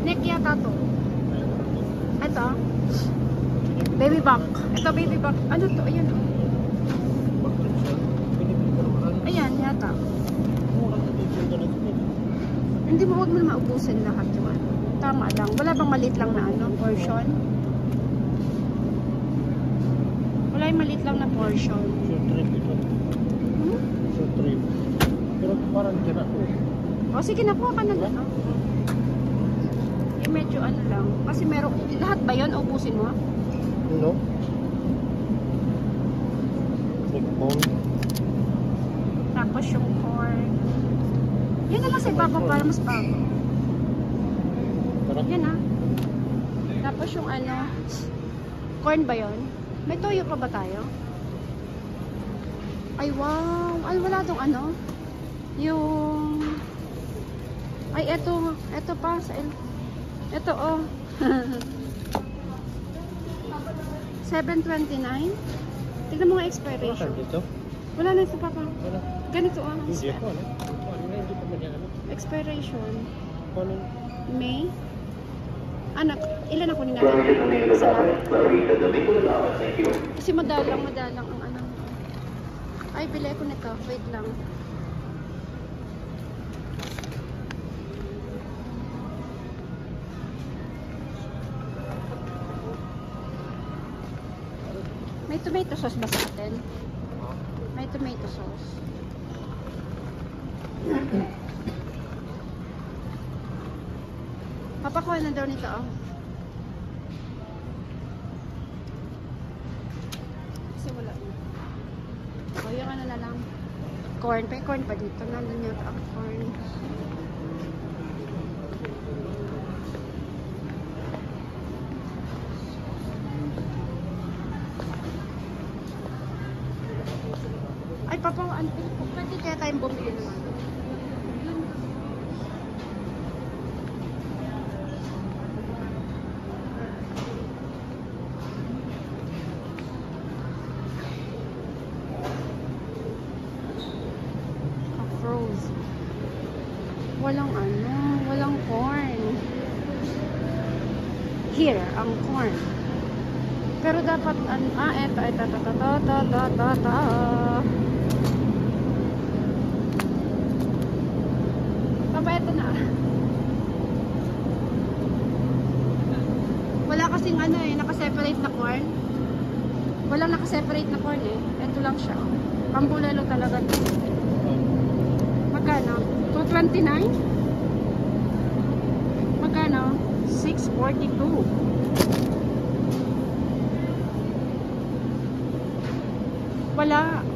Neck yata to. Ito. Baby back. Ito baby back. Ano to? Ayan o. Ayan yata. Hindi mo, huwag mo na maubusin lahat yung ano. Tama lang. Wala bang maliit lang na ano, portion? Wala yung maliit lang na portion. Short trip ito. Short trip. Pero parang tira ko. O sige, nakuha ka na lang. Yung medyo ano lang. Kasi meron, lahat ba yun? Ubusin mo? No. Neckbone. Tapos yung corn. Yan na lang sa ibabaw para mas bago. Yan ah. Tapos yung ano, corn ba yun? May toyo pa ba tayo? Ay wow. Ay wala tong ano. Yung ay eto pa sa eto oh. 7.29. Tignan mo nga expiration. Wala na ito papa. Ganito ah. Hindi ako ano. Hindi pa man yan ano. Expiration. Ano? May. Anak, ilan ako nila? Kasi madalang ang ano. Ay, bili ko nito. Wait lang. May tomato sauce ba sa atin? May tomato sauce. Papakuha na daw nito oh. Kasi wala na. O yung ano na lang. Corn. May corn pa dito. Nandun yata ang corn. Ay papawaan. Pwede kaya tayong bumili naman. Walang ano, walang corn. Here, ang corn. Pero dapat, ito. Papa, ito na. Wala kasing ano eh, nakaseparate na corn. Walang nakaseparate na corn eh. Ito lang siya. Pambulalo talaga. Magkano? 229? Magkano? 642. Wala.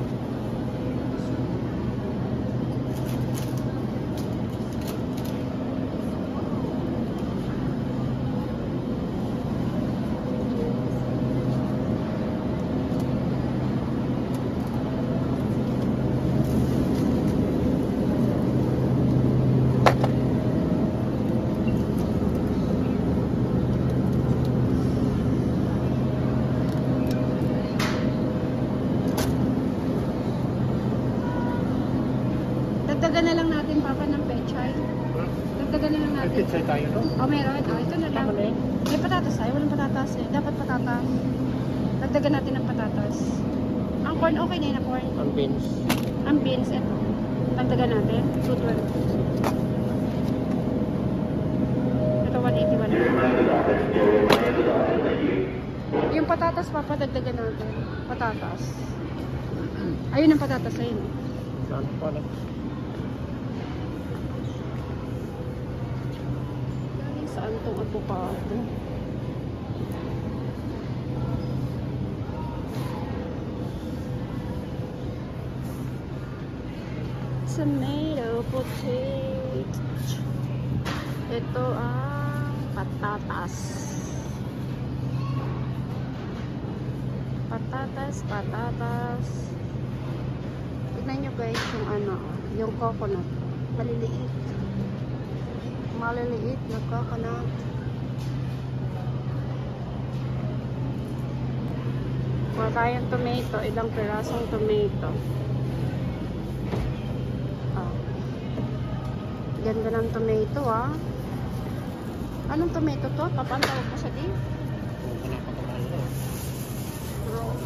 Dagdagan na lang natin, Papa, ng pechay. Dagdagan na lang natin. Pechay tayo, no? Oh, meron. Oh, ito na lang. May patatas tayo. Walang patatas eh. Dapat patatas. Dagdagan natin ng patatas. Ang corn, okay na yun na corn. Ang beans. Ang beans, ito. Dagdagan natin. 212. Ito, 181. Yung patatas, Papa, dagdagan natin. Patatas. Ayun ang patatas. Ayun. Saan pala? Saan itong avocado? Tomato, potato. Ito ang patatas. Patatas. Tignan nyo guys yung ano, yung coconut. Maliliit na coconut. Kuha tayong tomato. Ilang pirasong tomato. Ganda ng tomato ah. Anong tomato to? Papantawag mo sa di? Oh, wala pa kamahal na. Bro.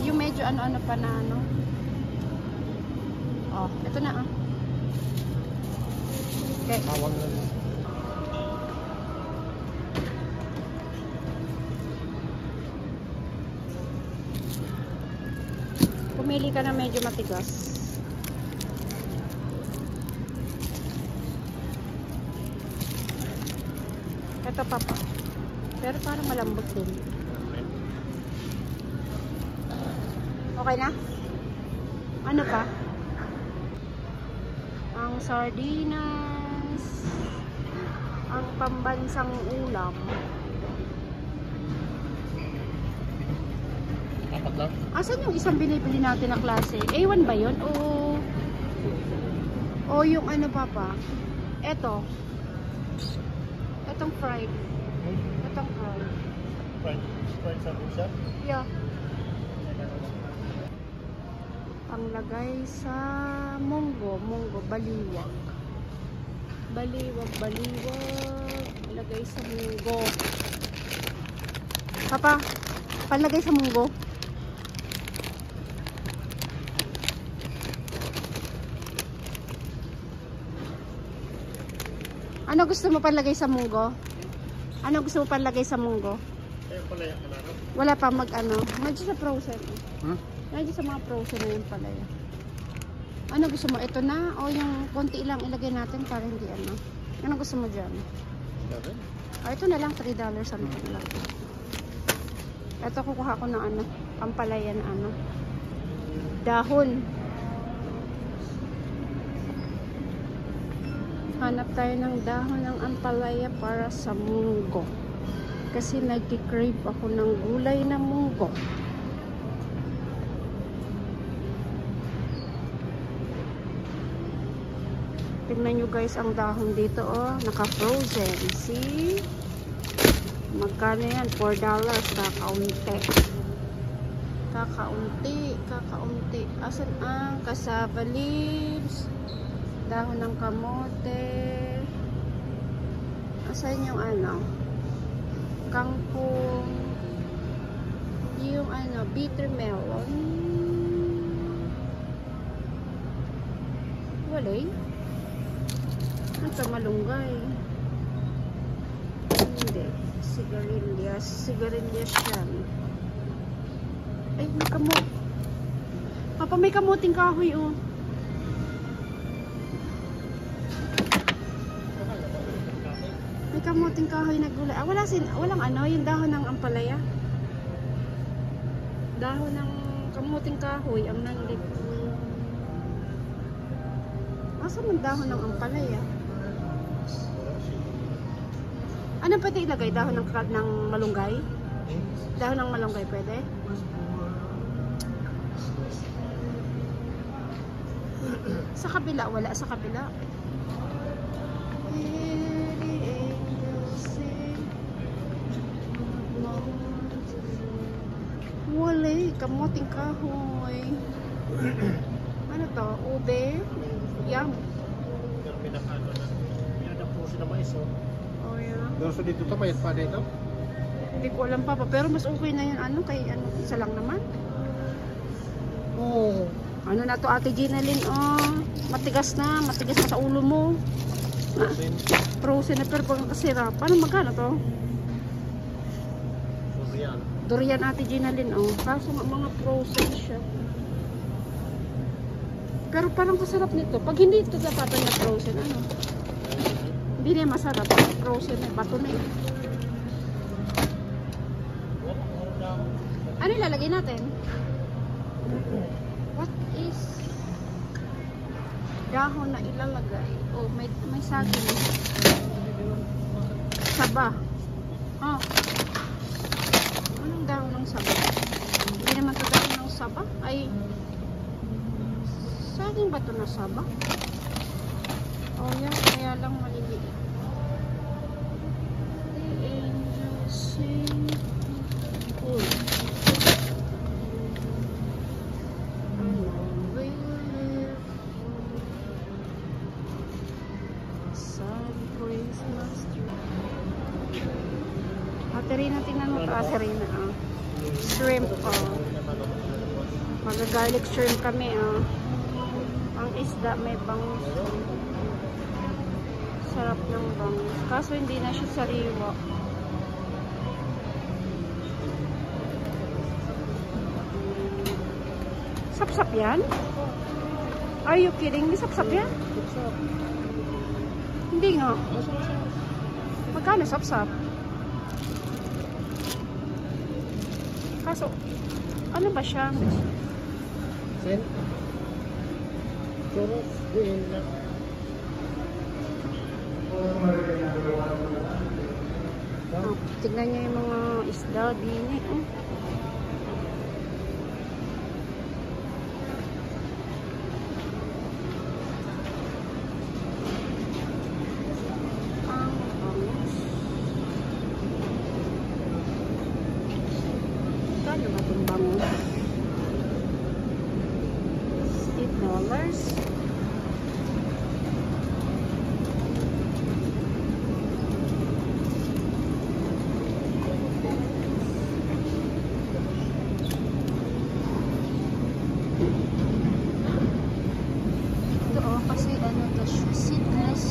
Yung medyo ano-ano pa na ano. Oh, ito na ah. Okay. Bawang na rin. Pumili ka na medyo matigas. Ito papa. Pero parang malambot din. Okay na? Ano pa? Ang sardinas. Ang pambansang ulam. Apat lang. Asan yung isang binibili natin na klase? A1 ba yun? O yung ano papa? Eto. Etong fried. Etong fried. Fried sambusa? Yeah. Panglagay sa munggo. Munggo, baliwag. Baliwag. Lagay sa munggo. Papa, palagay sa munggo. Ano gusto mo palagay sa munggo? Ano gusto mo palagay sa munggo? Ayun pala yan, kalaro. Wala pa mag-ano. Medyo sa frozen. Huh? Medyo sa mga frozen na yun pala yan. Ano gusto mo? Ito na? O yung konti lang ilagay natin para hindi ano? Ano gusto mo dyan? Sabi? Ito na lang. $3 something lang. Ito kukuha ko ng ano. Pampalayan ano. Dahon. Hanap tayo ng dahon ng ampalaya para sa munggo. Kasi nagki-crave ako ng gulay na munggo. Tingnan nyo guys ang dahon dito oh. Naka-frozen. See? Magkano yan? $4. Kakaunti. Kakaunti. Asan ang cassava leaves? Dahon ng kamote. Asan yung ano? Kangkong. Yung ano, bitter melon. Walay. Ito malunggay. Hindi. Sigarilyas yan. Ay, may kamot. Papa, may kamuting kahoy oh. May kamuting kahoy na gulay. Walang ano, yung dahon ng ampalaya. Dahon ng kamuting kahoy ang nanlig. Asa man dahon ng ampalaya? Ano pwede ilagay? Dahon ng malunggay? Dahon ng malunggay pwede? Sa kabila, wala sa kabila. Wala, kamuting kahoy. Ano to? Ube? Yum. Pero pinakano na. Yan ang puso na mais oh. Oh yeah. Doon dito to, mayat pa dito? Hindi ko alam papa, pero mas okay na yun. Ano, kay ano, isa lang naman. Oo. Ano na to, Ate Ginalyn, oh. Matigas na sa ulo mo. Frozen na, pero pag kasira. Paano magkano to? Durian. Durian, Ate Ginalyn, oh. Kaso nga mga frozen siya. Pero parang kasarap nito. Pag hindi ito dapat na frozen, ano? Hindi na masarap. Frozen na, bato na eh. Ano ilalagay natin? What is dahon na ilalagay? Oh, may saging. Saba. Oh. Anong dahon ng saba? Hindi naman ito dahon ng saba. Ay, saging ba ito na saba? Oh, yan. Kaya lang maliliit. The angels sing. Cool. Christmas tree. Terina, tingnan mo pa. Terina, shrimp, Mag-garlic shrimp kami, Ang isda may bangus. Sarap ng bangus. Kaso hindi na siya sariwa. Sapsap yan? Are you kidding me? Sapsap yan? Hindi nga. Magkano sapsap? Kaso, ano ba siya? Sen? Churros, din na. Tignan niyo yung mga isda din eh. Kano ba itong bangus? $8. Ito kasi ano to, seedless.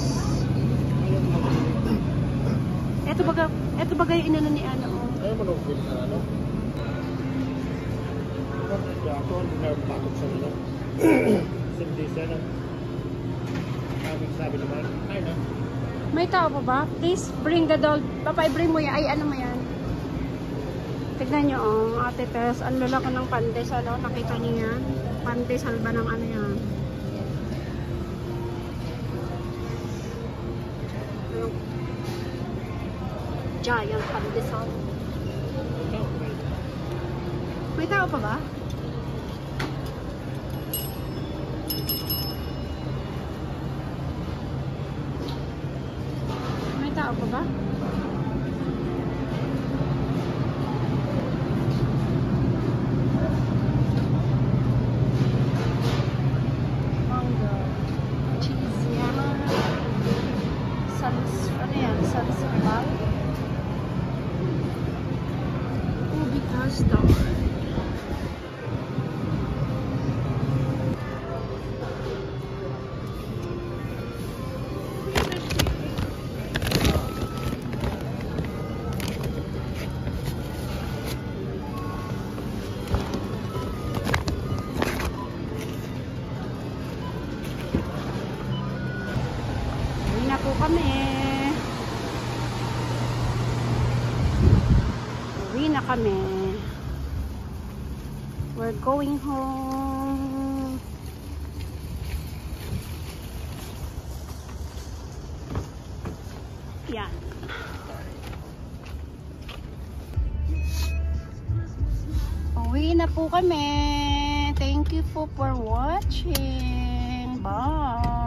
Ito baga yung inano ni ano. Ayaw mo nung film na ano? Ako, hindi na takot sa nila. Simple siya na. Sabi naman, ay na. May tao pa ba? Please bring the doll. Papa, bring mo yan. Ay, ano mo yan? Tignan nyo, ate Tess. Ang lalaki ng pandesal. Nakita niyo yan? Pandesal ba ng ano yan? Giant pandesal. May tao pa ba? May tao pa ba? Mango. Cheese yan. Ano yan? Sansibal. Ubi custard. Uwi na po kami. Uwi na kami. We're going home. Yan. Uwi na po kami. Thank you for watching. Bye.